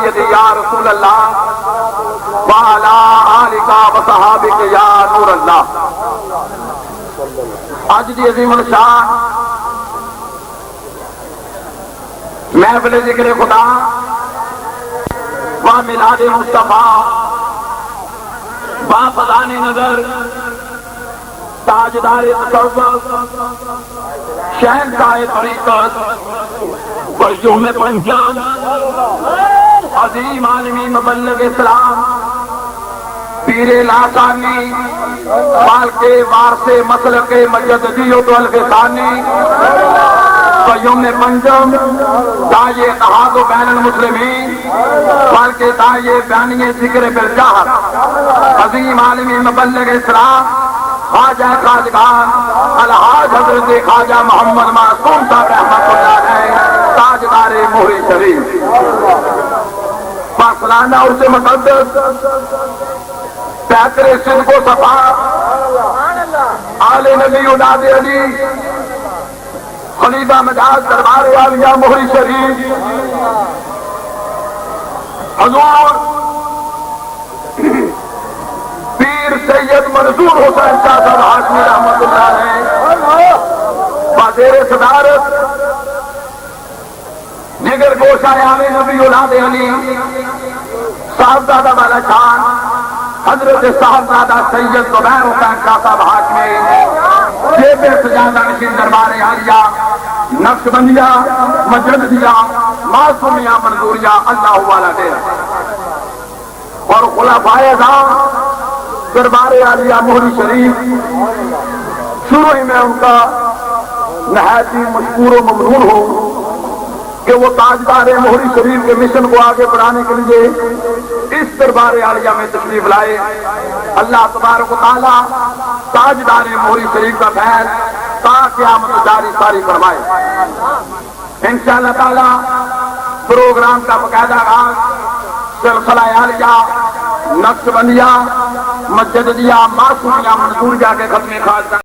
سیدی یا رسول اللہ وعلی آلک و صحابک یا نور اللہ۔ آج دی عظیم الشان محفل ذکر خدا و میلاد مصطفیٰ با فضان نظر تاجدار تصوف شہنشاہ طریقت برجوم پنجاب عظیم عالمی مبلغ اسلام پیر لاسانی بالک وارث مسلک مجددیت والفسانی قیوم پنجم داعی اتحاد بین المسلمین بلکہ داعی بیانی ذکر بالجہر عظیم عالمی مبلغ اسلام خواجہ خواجگان الحاج حضرت خواجہ محمد معصوم صاحب رحمۃ اللہ علیہ تاجدار مہری شریف فاصلانہ عرص مقدس پیکر صدق و صفا آل نبی اولاد علی خلیفہ مجاز دربار عالیہ مہری شریف حضور پیر سید منظور حسین شاہ صاحب ہاشمی رحمۃ اللہ علیہ وزیر صدارت جگر گوشہ عام نبی اولاد علی صاحبزادہ والا شان حضرت صاحبزادہ سید زبیر حسین شاہ صاحب ہاشمی جیب سجادہ نشین دربار عالیہ نقشبندیہ مجددیہ معصومیہ منظوریہ اللہ والا دے اور خلفائے اعظام دربار عالیہ مہری شریف شروع ہی میں ان کا نہایت ہی مشکور و ممنون ہوں کہ وہ تاجدار مہری شریف کے مشن کو آگے بڑھانے کے لیے اس دربار عالیہ میں تشریف لائے۔ اللہ تبارک و تعالیٰ تاجدار مہری شریف کا فیض تا قیامت جاری ساری فرمائے۔ انشاءاللہ تعالیٰ پروگرام کا باقاعدہ آغاز سلسلہ عالیہ نقشبندیہ مجددیہ معصومیہ منظوریہ کے ختم خاص